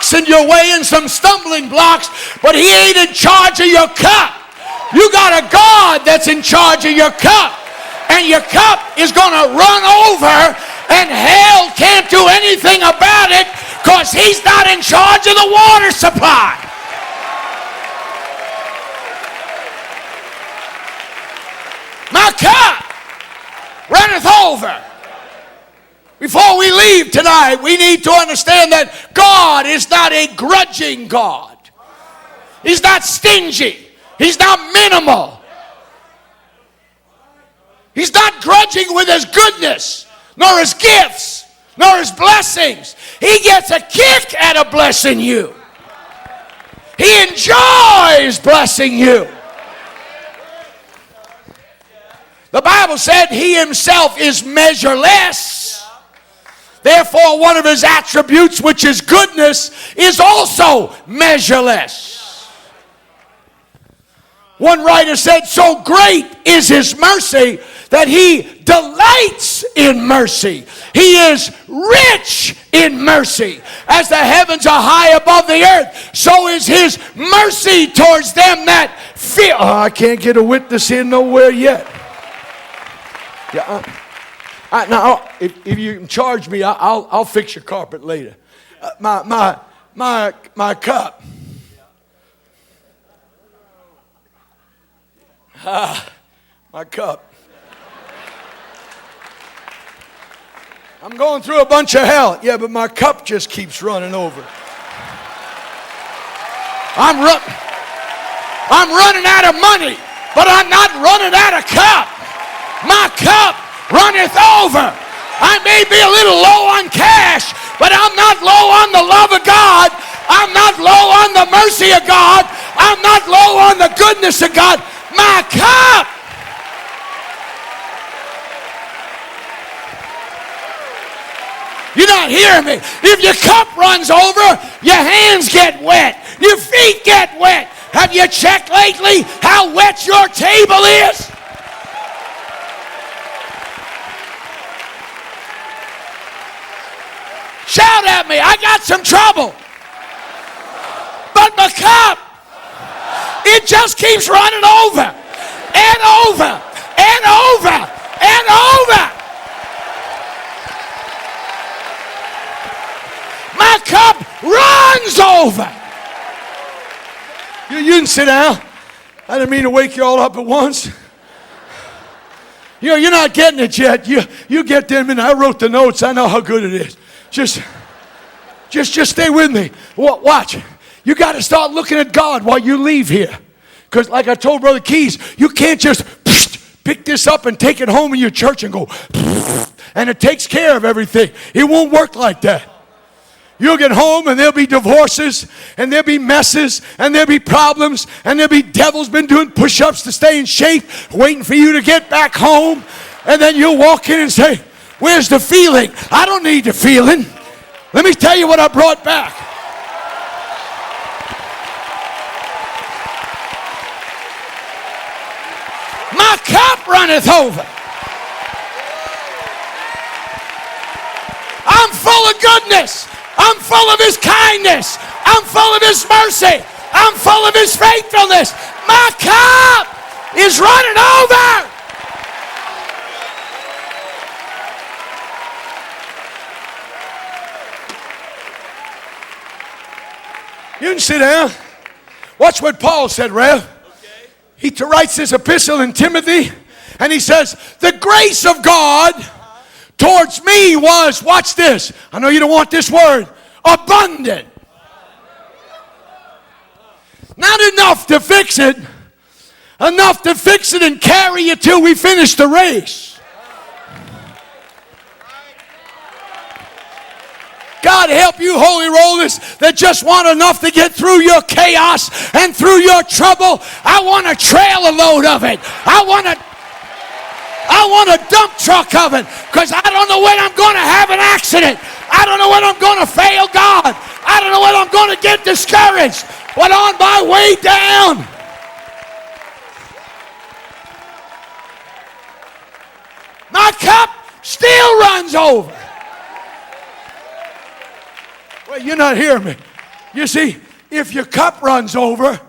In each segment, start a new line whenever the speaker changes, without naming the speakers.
rocks in your way and some stumbling blocks, but he ain't in charge of your cup. You got a God that's in charge of your cup. And your cup is going to run over, and hell can't do anything about it because he's not in charge of the water supply. My cup runneth over. Before we leave tonight, we need to understand that God is not a grudging God. He's not stingy. He's not minimal. He's not grudging with his goodness, nor his gifts, nor his blessings. He gets a kick out of blessing you. He enjoys blessing you. The Bible said he himself is measureless. Therefore, one of his attributes, which is goodness, is also measureless. One writer said, so great is his mercy that he delights in mercy. He is rich in mercy. As the heavens are high above the earth, so is his mercy towards them that fear. Oh, I can't get a witness here nowhere yet. Yeah, now, if you can charge me, I'll fix your carpet later. My cup. My cup. I'm going through a bunch of hell. Yeah, but my cup just keeps running over. I'm running out of money, but I'm not running out of cup. My cup runneth over. I may be a little low on cash, but I'm not low on the love of God. I'm not low on the mercy of God. I'm not low on the goodness of God. My cup. You're not hearing me. If your cup runs over, your hands get wet. Your feet get wet. Have you checked lately how wet your table is? Shout at me. I got some trouble. But my cup, it just keeps running over and over and over and over. My cup runs over. You can sit down. I didn't mean to wake you all up at once. You're not getting it yet. You get them, and I wrote the notes. I know how good it is. Just stay with me. Watch. You got to start looking at God while you leave here. Because like I told Brother Keys, you can't just pick this up and take it home in your church and go, and it takes care of everything. It won't work like that. You'll get home and there'll be divorces and there'll be messes and there'll be problems and there'll be devils been doing push-ups to stay in shape, waiting for you to get back home. And then you'll walk in and say, where's the feeling? I don't need the feeling. Let me tell you what I brought back. My cup runneth over. I'm full of goodness. I'm full of his kindness. I'm full of his mercy. I'm full of his faithfulness. My cup is running over. You can sit down. Watch what Paul said, Rev. Okay. He writes this epistle in Timothy, and he says, the grace of God towards me was, watch this, I know you don't want this word, abundant. Not enough to fix it, enough to fix it and carry you till we finish the race. God help you, holy rollers, that just want enough to get through your chaos and through your trouble. I want a trailer load of it. I want a dump truck of it, because I don't know when I'm going to have an accident. I don't know when I'm going to fail God. I don't know when I'm going to get discouraged. But on my way down, my cup still runs over. Well, you're not hearing me. You see, if your cup runs over,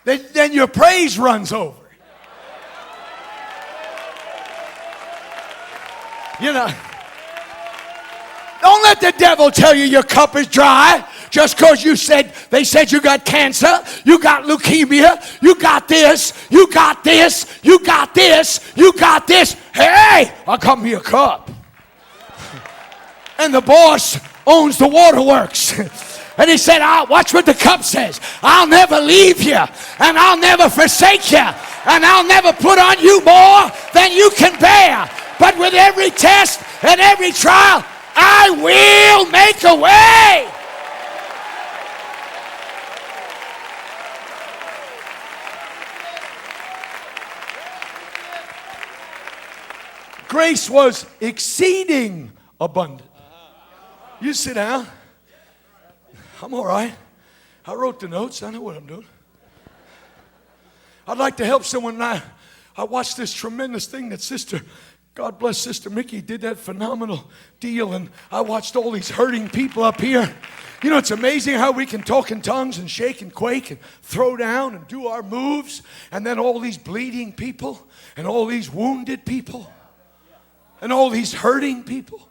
then your praise runs over. You know, don't let the devil tell you your cup is dry just because they said you got cancer, you got leukemia, you got this, you got this, you got this, you got this. Hey, I'll come me a cup. And the boss owns the waterworks. And he said, watch what the cup says. I'll never leave you, and I'll never forsake you, and I'll never put on you more than you can bear. But with every test and every trial, I will make a way. Grace was exceeding abundant. You sit down. I'm all right. I wrote the notes. I know what I'm doing. I'd like to help someone. I watched this tremendous thing that God bless Sister Mickey, did that phenomenal deal. And I watched all these hurting people up here. You know, it's amazing how we can talk in tongues and shake and quake and throw down and do our moves. And then all these bleeding people and all these wounded people and all these hurting people.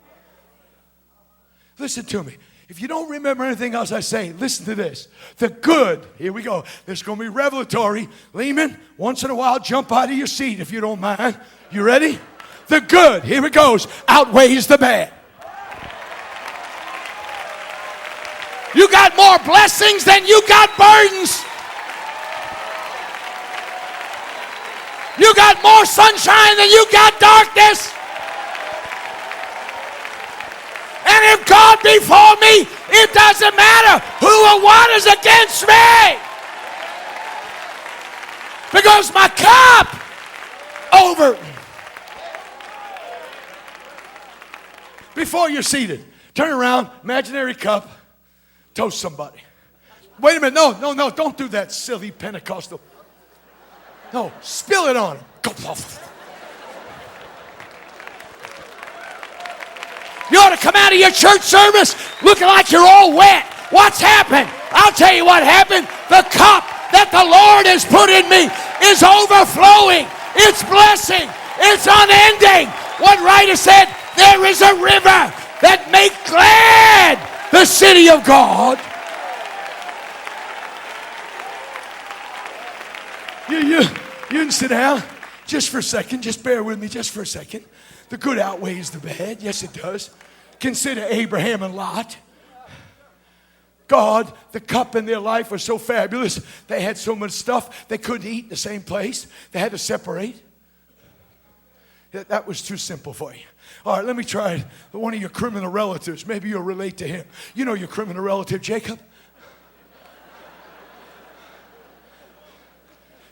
Listen to me. If you don't remember anything else I say, listen to this. The good, here we go. This is going to be revelatory. Lehman, once in a while, jump out of your seat if you don't mind. You ready? The good, here it goes, outweighs the bad. You got more blessings than you got burdens. You got more sunshine than you got darkness. And if God be for me, it doesn't matter who or what is against me. Because my cup over. Before you're seated, turn around, imaginary cup, toast somebody. Wait a minute, no, don't do that, silly Pentecostal. No, spill it on them. Go off. You ought to come out of your church service looking like you're all wet. What's happened? I'll tell you what happened. The cup that the Lord has put in me is overflowing. It's blessing. It's unending. One writer said, there is a river that makes glad the city of God. You can sit down just for a second. Just bear with me just for a second. The good outweighs the bad. Yes, it does. Consider Abraham and Lot. God, the cup in their life was so fabulous. They had so much stuff, they couldn't eat in the same place. They had to separate. That was too simple for you. All right, let me try one of your criminal relatives. Maybe you'll relate to him. You know your criminal relative, Jacob?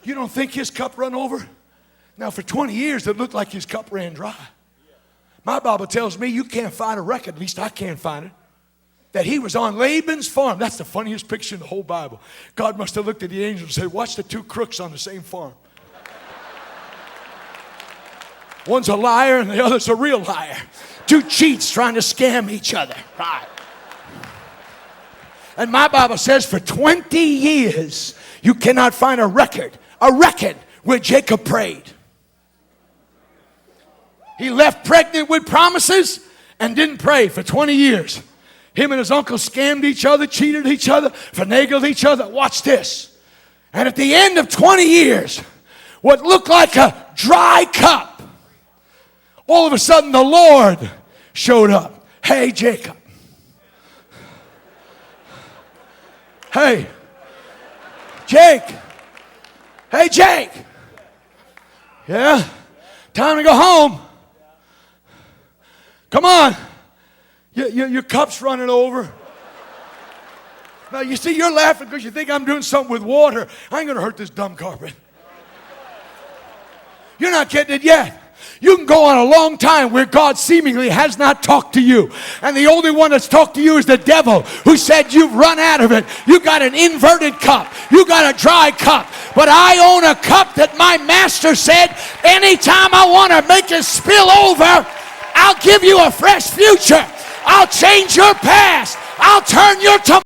You don't think his cup run over? Now, for 20 years, it looked like his cup ran dry. My Bible tells me you can't find a record, at least I can't find it, that he was on Laban's farm. That's the funniest picture in the whole Bible. God must have looked at the angel and said, watch the two crooks on the same farm. One's a liar and the other's a real liar. Two cheats trying to scam each other. Right. And my Bible says for 20 years, you cannot find a record where Jacob prayed. He left pregnant with promises and didn't pray for 20 years. Him and his uncle scammed each other, cheated each other, finagled each other. Watch this. And at the end of 20 years, what looked like a dry cup, all of a sudden the Lord showed up. Hey, Jacob. Hey, Jake. Hey, Jake. Yeah? Time to go home. Come on. Your cup's running over. Now, you see, you're laughing because you think I'm doing something with water. I ain't going to hurt this dumb carpet. You're not getting it yet. You can go on a long time where God seemingly has not talked to you. And the only one that's talked to you is the devil, who said you've run out of it. You got an inverted cup. You got a dry cup. But I own a cup that my master said, anytime I want to make it spill over, I'll give you a fresh future. I'll change your past. I'll turn your tomorrow.